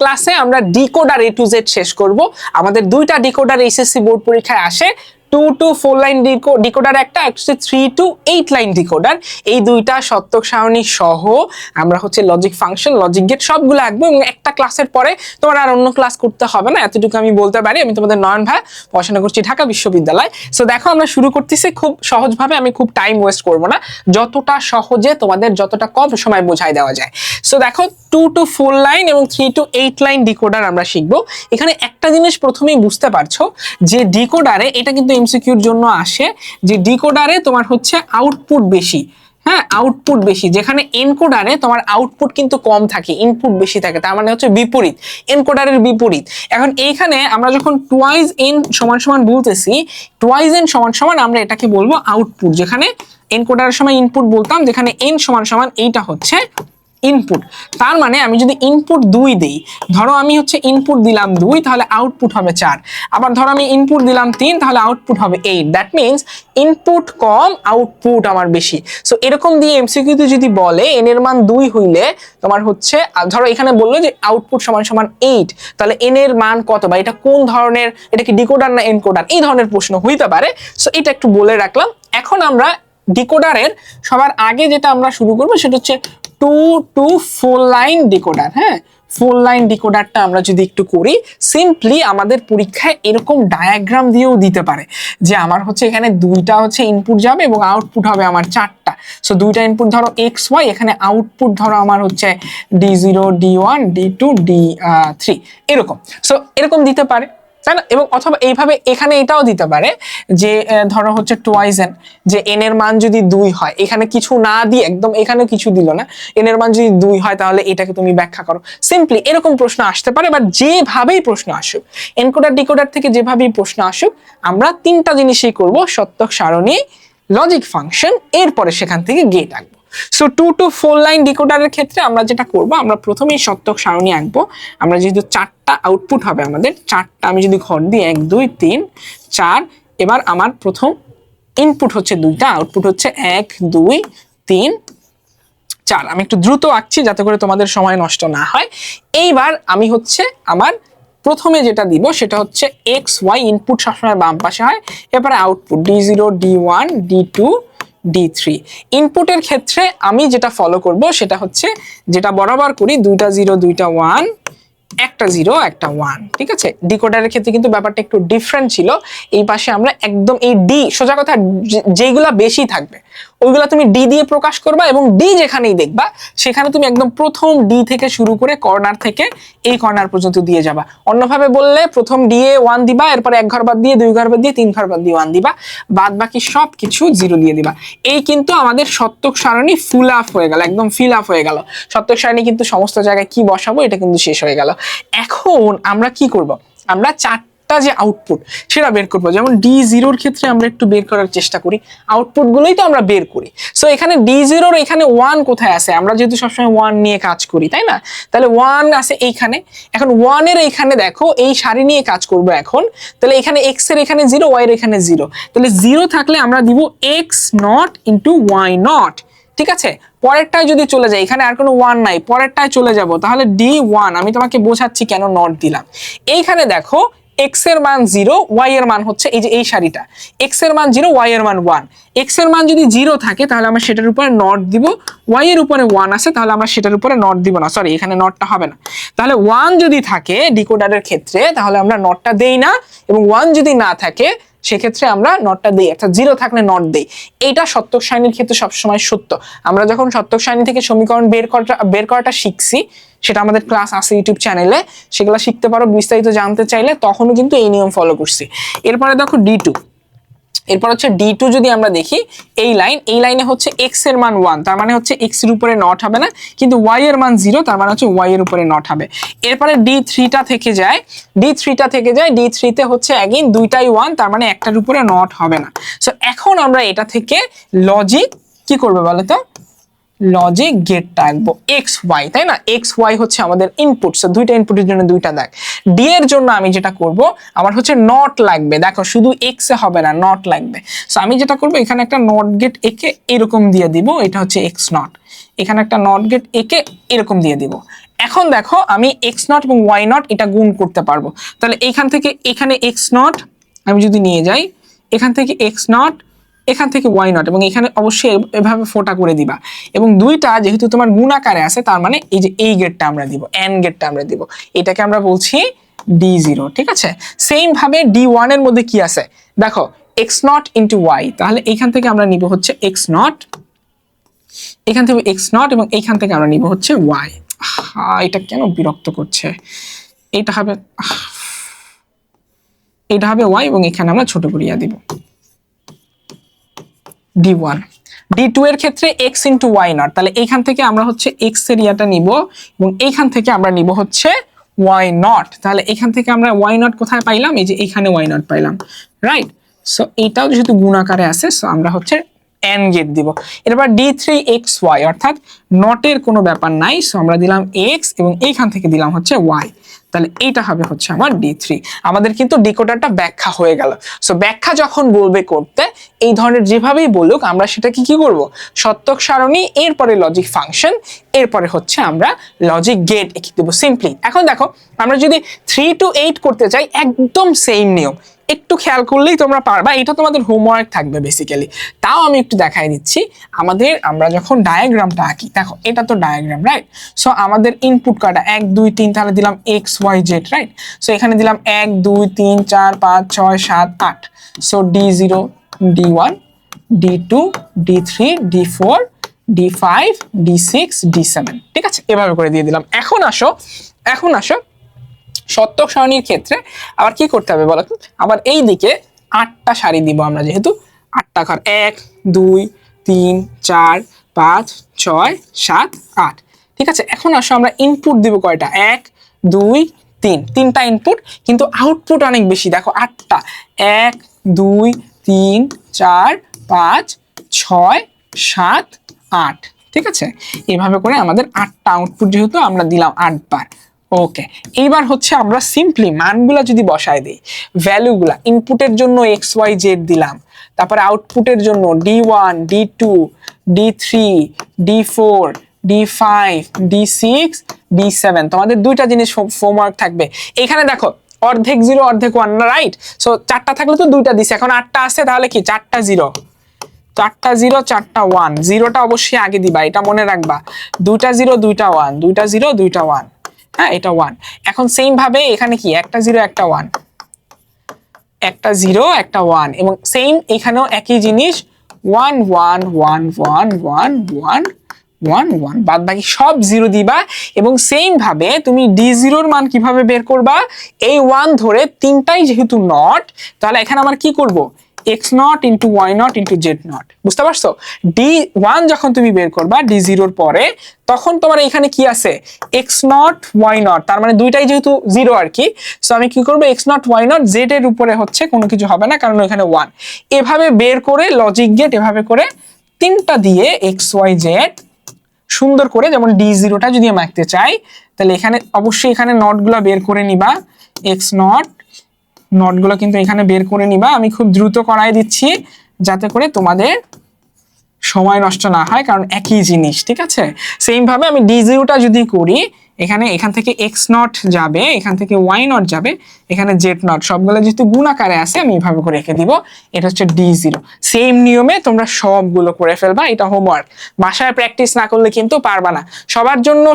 ক্লাসে আমরা decoder A to Z শেষ করব। আমাদের দুইটা ডিকোডার এসএসসি বোর্ড পরীক্ষায় আসে, 2 to 4 লাইন ডিকোডার একটা, 3 to 8 লাইন ডিকোডার। এই দুইটা সত্যক সারণী সহ আমরা হচ্ছে লজিক ফাংশন, লজিক গেট সবগুলো আঁকবো এবং একটা ক্লাসের পরে তোমার আর অন্য ক্লাস করতে হবে না, এতটুকু আমি বলতে পারি। আমি তোমাদের নয়ন ভাই, পড়াশোনা করছি ঢাকা বিশ্ববিদ্যালয়। সো দেখো আমরা শুরু করতেছি খুব সহজভাবে, আমি খুব টাইম ওয়েস্ট করবো না, যতটা সহজে তোমাদের যতটা কম সময় বোঝাই দেওয়া যায়। সো দেখো 2 to 4 লাইন এবং 3 to 8 লাইন ডিকোডার আমরা শিখবো। এখানে একটা জিনিস প্রথমেই বুঝতে পারছো যে ডিকোডারে, এটা কিন্তু এমসিকিউর জন্য আসে, যে ডিকোডারে তোমার হচ্ছে আউটপুট বেশি। হ্যাঁ, আউটপুট বেশি, যেখানে এনকোডারে তোমার আউটপুট কিন্তু কম থাকে, ইনপুট বেশি থাকে, তার মানে হচ্ছে বিপরীত, এনকোডারের বিপরীত। এখন এইখানে আমরা যখন টুয়াইজ এন সমান সমান বলতেছি, টুয়াইজ এন সমান সমান আমরা এটাকে বলবো আউটপুট, যেখানে এনকোডারের সময় ইনপুট বলতাম, যেখানে এন সমান সমান এইটা হচ্ছে ইনপুট। তার মানে আমি যদি ইনপুট 2 দেই, ধরো আমি হচ্ছে ইনপুট দিলাম 2, তাহলে আউটপুট হবে 4। আবার ধরো আমি ইনপুট দিলাম 3, তাহলে আউটপুট হবে 8। That means input com, output আমার বেশি। সো এরকম দিয়ে এমসিকিউতে যদি বলে এন এর মান 2 হইলে তোমার হচ্ছে, ধরো এখানে বললো যে আউটপুট সমান সমান 8, তাহলে এন এর মান কত, বা এটা কোন ধরনের, এটা কি ডিকোডার না এনকোডার, এই ধরনের প্রশ্ন হইতে পারে। সো এটা একটু বলে রাখলাম। এখন আমরা ডিকোডারের সবার আগে যেটা আমরা শুরু করবো সেটা হচ্ছে 2 to 4 লাইন ডিকোডার। হ্যাঁ, 4 লাইন ডিকোডারটা আমরা যদি একটু করি, সিম্পলি আমাদের পরীক্ষায় এরকম ডায়াগ্রাম দিয়েও দিতে পারে যে আমার হচ্ছে এখানে দুইটা হচ্ছে ইনপুট যাবে এবং আউটপুট হবে আমার 4টা। সো দুইটা ইনপুট ধরো XY, এখানে আউটপুট ধরো আমার হচ্ছে D0 D1 D2 D3 এরকম। সো এরকম দিতে পারে, তাই না? এবং অথবা এইভাবে এখানে এটাও দিতে পারে যে ধরো হচ্ছে টুয়াইজ এন, যে এন এর মান যদি 2 হয়, এখানে কিছু না দিয়ে একদম এখানে কিছু দিল না, এন এর মান যদি 2 হয় তাহলে এটাকে তুমি ব্যাখ্যা করো। সিম্পলি এরকম প্রশ্ন আসতে পারে, বা যেভাবেই প্রশ্ন আসুক, এনকোডার ডিকোডার থেকে যেভাবেই প্রশ্ন আসুক, আমরা 3টা জিনিসই করব: সত্যক সারণী, লজিক ফাংশন, এরপরে সেখান থেকে গেট আঁকবো। সো 2 to 4 লাইন ডিকোডারের ক্ষেত্রে আমরা যেটা করব, আমরা প্রথমেই সত্যক সারণী আঁকবো। আমরা যেহেতু 4টা আউটপুট হবে আমাদের, 4টা আমি যদি ঘর দিই 1 2 3 4, এবার আমার প্রথম ইনপুট হচ্ছে 2টা, আউটপুট হচ্ছে 1 2 3 4। আমি একটু দ্রুত আঁকছি যাতে করে তোমাদের সময় নষ্ট না হয়। এইবার আমি হচ্ছে আমার প্রথমে যেটা দিব সেটা হচ্ছে XY, ইনপুট সবসময় বাম পাশে হয়, এরপরে output D0 D1 D2 D3। ইনপুটের ক্ষেত্রে আমি যেটা ফলো করব সেটা হচ্ছে যেটা বরাবর করি, 2টা 0 2টা 1, একটা 0 একটা 1। ঠিক আছে, ডিকোডারের ক্ষেত্রে কিন্তু ব্যাপারটা একটু ডিফারেন্ট ছিল। এই পাশে আমরা একদম এই ডি, সোজা কথা যেগুলা বেশি থাকবে ওইগুলা তুমি ডি দিয়ে প্রকাশ করবা, এবং ডি যেখানেই দেখবা সেখানে তুমি একদম প্রথম ডি থেকে শুরু করে কর্নার থেকে এই কর্নার পর্যন্ত দিয়ে যাবা। অন্যভাবে বললে প্রথম ডি এ 1 দিবা, এরপরে 1 ঘর বাদ দিয়ে 2 ঘর বাদ দিয়ে 3 ঘর বাদ দিয়ে 1 দিবা, বাদ বাকি সব কিছু 0 দিয়ে দিবা। এই কিন্তু আমাদের সত্যক সারণী ফুল আপ হয়ে গেল, একদম ফিল আপ হয়ে গেল। সত্যক সারণী কিন্তু সমস্ত জায়গায় কি বসাবো এটা কিন্তু শেষ হয়ে গেল। এখন আমরা কি করব, আমরা 4টা যে আউটপুট সেটা বের করবো। যেমন D0 ক্ষেত্রে আমরা একটু বের করার চেষ্টা করি, আউটপুট গুলোই তো আমরা বের করি। সো এখানে D0 এখানে 1 কোথায় আছে, আমরা যেহেতু সবসময় 1 নিয়ে কাজ করি, তাই না? তাহলে 1 আছে এইখানে। এখন 1 এর এইখানে দেখো এই সারি নিয়ে কাজ করব এখন। তাহলে এখানে x এর এখানে 0, y এর এখানে 0, তাহলে 0 থাকলে আমরা দিব x0 into y0। ঠিক আছে, পরেরটায় যদি চলে যায়, এখানে আর কোনো 1 নাই, পরেরটায় চলে যাব, তাহলে D1। আমি তোমাকে বোঝাচ্ছি কেন নট দিলাম। এইখানে দেখো x এর মান 0, y এর মান হচ্ছে এই যে এই সারিটা, x এর মান 0, y এর মান 1। x এর মান যদি 0 থাকে তাহলে আমরা সেটার উপরে নট দিব, y এর উপরে 1 আছে তাহলে আমরা সেটার উপরে নট দিব না, সরি এখানে নটটা হবে না। তাহলে 1 যদি থাকে ডিকোডারের ক্ষেত্রে তাহলে আমরা নটটা দেই না, এবং 1 যদি না থাকে সেক্ষেত্রে আমরা নটটা দেই, অর্থাৎ 0 থাকলে নট দেই। এইটা সত্যক সারণীর ক্ষেত্রে সবসময় সত্য। আমরা যখন সত্যক সারণী থেকে সমীকরণ বের করাটা শিখছি, সেটা আমাদের ক্লাস আছে ইউটিউব চ্যানেলে, সেগুলো শিখতে পারো বিস্তারিত জানতে চাইলে, তখনও কিন্তু এই নিয়ম ফলো করছি। এরপরে দেখো D2, এরপর হচ্ছে D2 যদি আমরা দেখি, এই লাইনে হচ্ছে x এর মান 1, তার মানে হচ্ছে x এর উপরে নট হবে না, কিন্তু y এর মান 0, তার মানে হচ্ছে y এর উপরে নট হবে। এরপরে D3টা থেকে যায়, D3 তে হচ্ছে अगेन দুইটাই 1, তার মানে একটার উপরে নট হবে না। সো এখন আমরা এটা থেকে লজিক কি করবে বলো তো, লজিক গেটটা আঁকবো XY, তাই না? XY হচ্ছে আমাদের ইনপুট, সো দুইটা ইনপুটের জন্য দুইটা দাগ। ডি এর জন্য আমি যেটা করব, আমার হচ্ছে নট লাগবে। দেখো শুধু x এ হবে না, নট লাগবে। সো আমি যেটা করব, এখানে একটা নট গেট একে এরকম দিয়ে দিব, এটা হচ্ছে x নট। এখানে একটা নট গেট একে এরকম দিয়ে দিব। এখন দেখো আমি এক্স নট এবং ওয়াই নট এটা গুণ করতে পারবো। তাহলে এইখান থেকে এখানে এক্স নট আমি যদি নিয়ে যাই, এখান থেকে এক্স নট, এখান থেকে ওয়াই নট, এবং এখানে অবশ্যই এভাবে ফোটা করে দিবা। এবং দুইটা যেহেতু তোমার গুণ আকারে আছে, তার মানে এই যে এই গেটটা আমরা দিব, এন গেটটা আমরা দিব, এটাকে আমরা বলছি D0। ঠিক আছে, সেম ভাবে D1 এর মধ্যে কি আছে দেখো, এক্স নট ইন্টু ওয়াই, তাহলে এইখান থেকে আমরা নিব হচ্ছে এক্স নট, এখান থেকে এক্স নট, এবং এইখান থেকে আমরা নিব হচ্ছে ওয়াই। এটা কেন বিরক্ত করছে, এটা হবে ওয়াই, এবং এখানে আমরা ছোট করিয়া দিব D1। D2 এর ক্ষেত্রে x ইন্টু ওয়াই নট, তাহলে এইখান থেকে আমরা হচ্ছে x এর ইয়াটা নিব, এবং এইখান থেকে আমরা নিব হচ্ছে ওয়াই নট। তাহলে এখান থেকে আমরা ওয়াই নট কোথায় পাইলাম, এই যে এইখানে ওয়াই নট পাইলাম, রাইট। সো এইটাও যেহেতু গুণ আকারে আছে, সো আমরা হচ্ছে n গেট দিব। এরপর D3xy, অর্থাৎ নটের কোনো ব্যাপার নাই, সো আমরা দিলাম x এবং এইখান থেকে দিলাম হচ্ছে y। তাহলে এইটা হবে হচ্ছে আমার D3। আমাদের কিন্তু ডিকোডারটা ব্যাখ্যা হয়ে গেল। সো ব্যাখ্যা যখন বলবে করতে, এই ধরনের যেভাবেই বলুক, আমরা সেটাকে কি করব, সত্যক সারণী, এরপরে লজিক ফাংশন, এরপরে হচ্ছে আমরা লজিক গেট এঁকে দেবো সিম্পলি। এখন দেখো আমরা যদি 3 to 8 করতে চাই, একদম সেম নিয়ম, একটু খেয়াল করলেই তোমরা পারবা, এটা তোমাদের হোমওয়ার্ক থাকবে বেসিক্যালি। তাও আমি একটু দেখাই দিচ্ছি। আমরা যখন ডায়াগ্রামটা আঁকি, দেখো এটা তো ডায়াগ্রাম, রাইট। সো আমাদের ইনপুট কাটা 1 2 3, তাহলে দিলাম XYZ, রাইট। সো এখানে দিলাম 1 2 3 4 5 6 7 8। So D0 D1 D2 D3 D4 D5 D6 D7, ঠিক আছে, এভাবে করে দিয়ে দিলাম। এখন আসো সত্যক সারণীর ক্ষেত্রে আবার কি করতে হবে বলো তো, আবার এই দিকে 8টা সারি দিব আমরা, যেহেতু 8টা ঘর, 1 2 3 4 5 6 7 8, ঠিক আছে। এখন আসো আমরা ইনপুট দিব কয়টা, 1 2 3, 3টা ইনপুট, কিন্তু আউটপুট অনেক বেশি, দেখো 8টা, 1 2 3 4 5 6 7 8, ঠিক আছে। এইভাবে করে আমাদের 8টা আউটপুট, যেহেতু আমরা দিলাম 8 বার। ওকে, এইবার হচ্ছে আমরা সিম্পলি মানগুলা যদি বসায় দিই, ভ্যালুগুলা ইনপুটের জন্য XYZ দিলাম, তারপরে আউটপুটের জন্য D1 D2 D3 D4 D5 D6 D7, তোমাদের দুইটা জিনিস হোমওয়ার্ক থাকবে। এখানে দেখো অর্ধেক 0 অর্ধেক 1, রাইট। সো 4টা থাকলে তো 2টা দিছে, এখন 8টা আছে, তাহলে কি 4টা 0 4টা 0 4টা 1, 0টা অবশ্যই আগে দিবা, এটা মনে রাখবা। 2টা 0 2টা 1, 2টা 0 2টা 1, হ্যাঁ এটা 1। এখন সেম ভাবে এখানে কি একটা 0 একটা 1, একটা 0 একটা 1, এবং সেম এখানেও একই জিনিস 1 1 1 1 1 1 1 1, বাদ বাকি সব 0 দিবা। এবং সেম ভাবে তুমি D0 এর মান কিভাবে বের করবা, এই 1 ধরে তিনটাই যেহেতু নট, তাহলে এখানে আমার কি করব, x0 into y0 into z0, বুঝতে পারছো। D1 যখন তুমি বের করবা D0 এর পরে, তখন তোমার এখানে কি আছে, x0 y0, তার মানে দুইটাই যেহেতু 0 আর কি। সো আমি কি করবো, x0 y0, z এর উপরে হচ্ছে কোনো কিছু হবে না, কারণ এখানে 1। এভাবে বের করে লজিক গেট এভাবে করে তিনটা দিয়ে xyz সুন্দর করে, যেমন D0টা যদি আমি আঁকতে চাই, তাহলে এখানে অবশ্যই এখানে নটগুলো বের করে নিবা, x0 নটগুলো কিন্তু এখানে বের করে নিবা। আমি খুব দ্রুত করাই দিচ্ছি যাতে করে তোমাদের সময় নষ্ট না হয়, কারণ একই জিনিস, ঠিক আছে। সেম ভাবে আমি D0টা যদি করি, এখান থেকে x0 যাবে, এখান থেকে y0 যাবে, এখানে z0, সবগুলো যেহেতু গুণ আকারে আছে, আমি এভাবে করে রেখে দিব। এটা হচ্ছে D0। সেম নিয়মে তোমরা সবগুলো করে ফেলবা, এটা হোমওয়ার্ক, বাসায় প্র্যাকটিস না করলে কিন্তু পারবা না। সবার জন্য